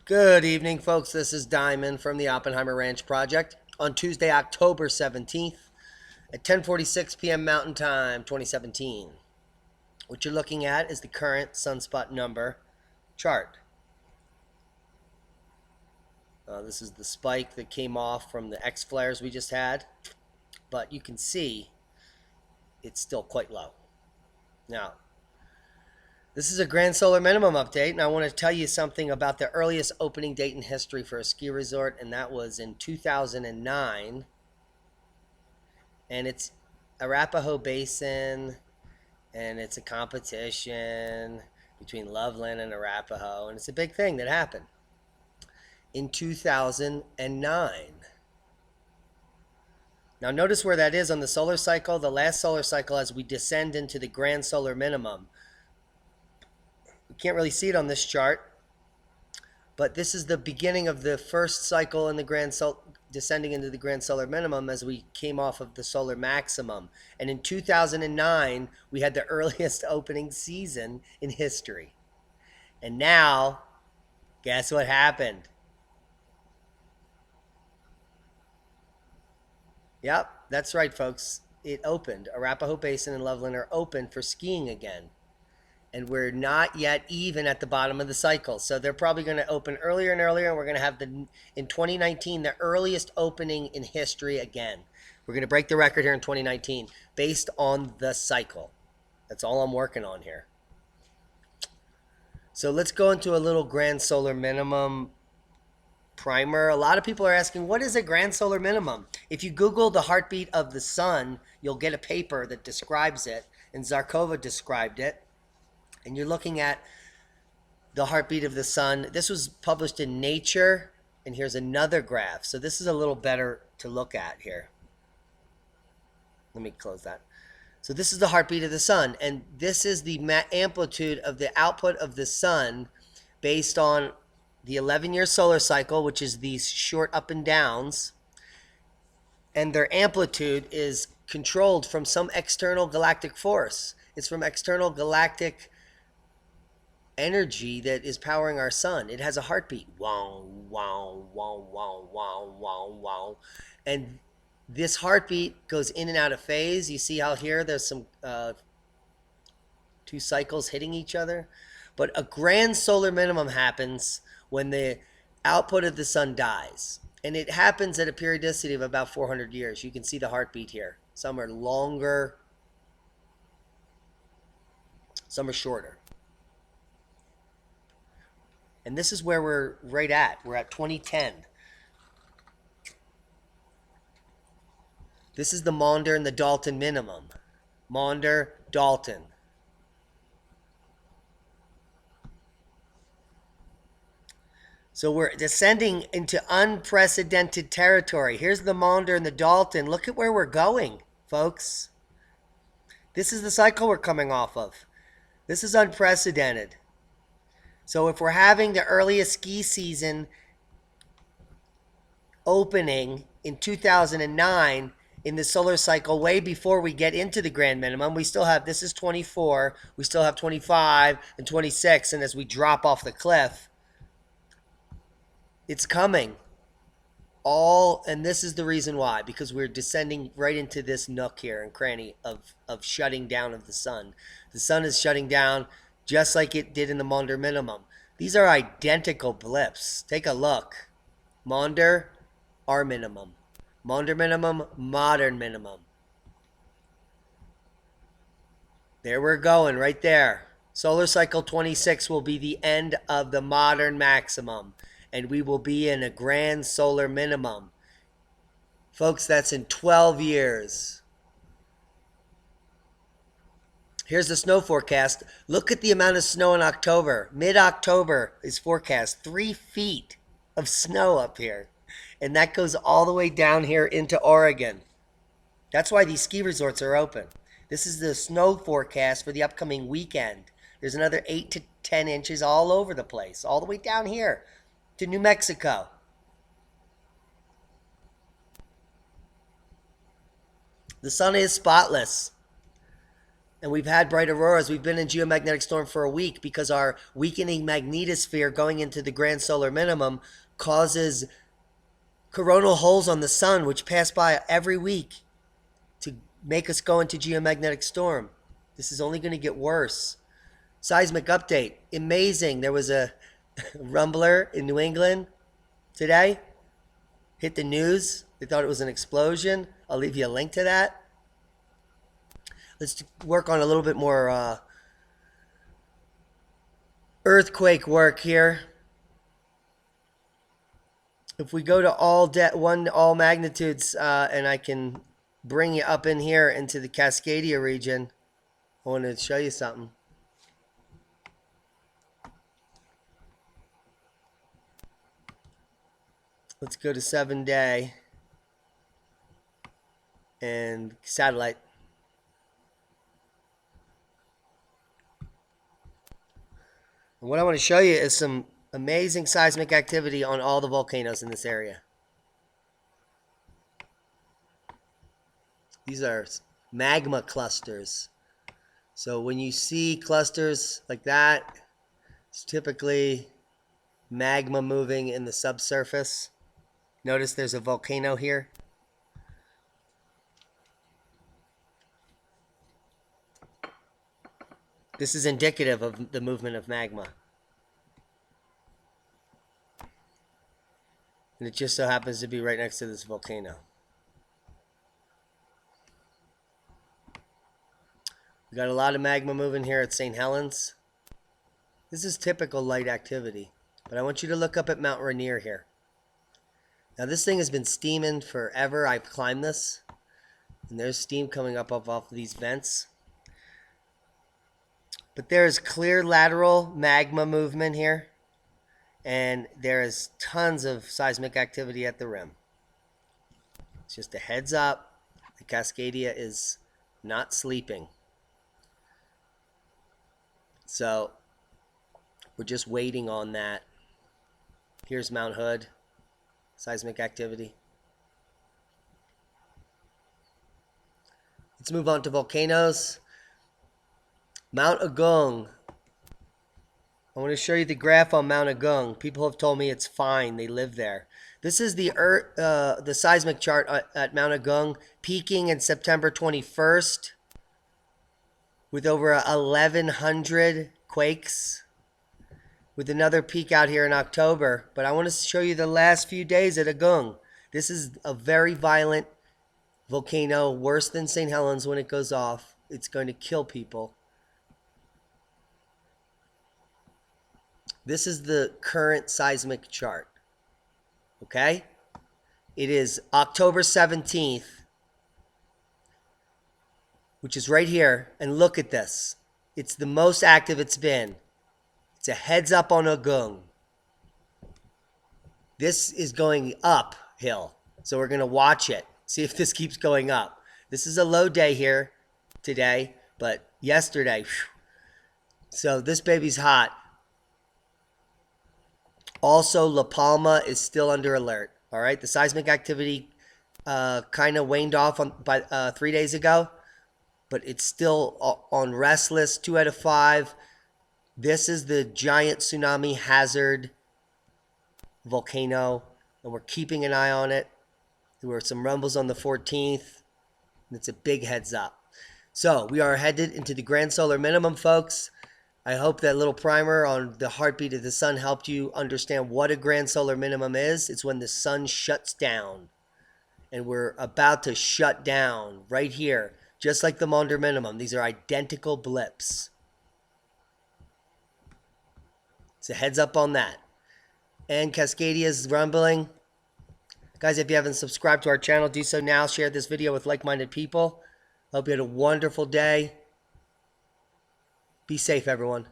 Good evening, folks. This is Diamond from the Oppenheimer Ranch Project on Tuesday, October 17th at 10:46 p.m. Mountain Time, 2017. What you're looking at is the current sunspot number chart. This is the spike that came off from the X flares we just had, but you can see it's still quite low. Now, this is a grand solar minimum update, and I want to tell you something about the earliest opening date in history for a ski resort, and that was in 2009. And it's Arapahoe Basin, and it's a competition between Loveland and Arapahoe, and it's a big thing that happened in 2009. Now notice where that is on the solar cycle, the last solar cycle as we descend into the grand solar minimum. We can't really see it on this chart, but this is the beginning of the first cycle in the descending into the grand solar minimum as we came off of the solar maximum. And in 2009, we had the earliest opening season in history. And now, guess what happened? Yep, that's right, folks. It opened. Arapahoe Basin and Loveland are open for skiing again. And we're not yet even at the bottom of the cycle. So they're probably going to open earlier and earlier, and we're going to have, in 2019, the earliest opening in history again. We're going to break the record here in 2019 based on the cycle. That's all I'm working on here. So let's go into a little grand solar minimum primer. A lot of people are asking, what is a grand solar minimum? If you Google the heartbeat of the sun, you'll get a paper that describes it, and Zarkova described it. And you're looking at the heartbeat of the sun. This was published in Nature, and here's another graph. So this is a little better to look at here. Let me close that. So this is the heartbeat of the sun, and this is the amplitude of the output of the sun based on the 11-year solar cycle, which is these short up and downs, and their amplitude is controlled from some external galactic force. It's from external galactic energy that is powering our sun. It has a heartbeat. Wow, wow, wow, wow, wow, wow, wow. And this heartbeat goes in and out of phase. You see how here there's some two cycles hitting each other? But a grand solar minimum happens when the output of the sun dies. And it happens at a periodicity of about 400 years. You can see the heartbeat here. Some are longer, some are shorter. And this is where we're right at. We're at 2010. This is the Maunder and the Dalton minimum. Maunder, Dalton. So we're descending into unprecedented territory. Here's the Maunder and the Dalton. Look at where we're going, folks. This is the cycle we're coming off of. This is unprecedented. So if we're having the earliest ski season opening in 2009 in the solar cycle, way before we get into the grand minimum, we still have, this is 24, we still have 25 and 26, and as we drop off the cliff, it's coming. And this is the reason why, because we're descending right into this nook here and cranny of shutting down of the sun. The sun is shutting down just like it did in the Maunder minimum. These are identical blips. Take a look. Maunder, our minimum. Maunder minimum, modern minimum. There we're going, right there. Solar cycle 26 will be the end of the modern maximum, and we will be in a grand solar minimum. Folks, that's in 12 years. Here's the snow forecast. Look at the amount of snow in October. Mid-October is forecast 3 feet of snow up here. And that goes all the way down here into Oregon. That's why these ski resorts are open. This is the snow forecast for the upcoming weekend. There's another 8 to 10 inches all over the place, all the way down here to New Mexico. The sun is spotless. And we've had bright auroras. We've been in geomagnetic storm for a week because our weakening magnetosphere going into the grand solar minimum causes coronal holes on the sun, which pass by every week, to make us go into geomagnetic storm. This is only going to get worse. Seismic update. Amazing. There was a rumbler in New England today. Hit the news. They thought it was an explosion. I'll leave you a link to that. Let's work on a little bit more earthquake work here. If we go to all magnitudes, and I can bring you up in here into the Cascadia region, I want to show you something. Let's go to 7-day and satellite. And what I want to show you is some amazing seismic activity on all the volcanoes in this area. These are magma clusters. So when you see clusters like that, it's typically magma moving in the subsurface. Notice there's a volcano here. This is indicative of the movement of magma. And it just so happens to be right next to this volcano. We got a lot of magma moving here at St. Helens. This is typical light activity. But I want you to look up at Mount Rainier here. Now this thing has been steaming forever. I've climbed this. And there's steam coming up off of these vents. But there's clear lateral magma movement here. And there is tons of seismic activity at the rim. It's just a heads up. The Cascadia is not sleeping. So we're just waiting on that. Here's Mount Hood. Seismic activity. Let's move on to volcanoes. Mount Agung. I want to show you the graph on Mount Agung. People have told me it's fine. They live there. This is the seismic chart at Mount Agung, peaking in September 21st with over 1,100 quakes, with another peak out here in October. But I want to show you the last few days at Agung. This is a very violent volcano, worse than St. Helens when it goes off. It's going to kill people. This is the current seismic chart. Okay? It is October 17th, which is right here. And look at this. It's the most active it's been. It's a heads up on Agung. This is going uphill. So we're going to watch it. See if this keeps going up. This is a low day here today, but yesterday. Whew. So this baby's hot. Also, La Palma is still under alert. All right, the seismic activity kind of waned off by 3 days ago, but it's still on restless. 2 out of 5. This is the giant tsunami hazard volcano, and we're keeping an eye on it. There were some rumbles on the 14th, and it's a big heads up. So we are headed into the grand solar minimum, folks. I hope that little primer on the heartbeat of the sun helped you understand what a grand solar minimum is. It's when the sun shuts down. And we're about to shut down right here, just like the Maunder minimum. These are identical blips. So heads up on that. And Cascadia is rumbling. Guys, if you haven't subscribed to our channel, do so now. Share this video with like-minded people. Hope you had a wonderful day. Be safe, everyone.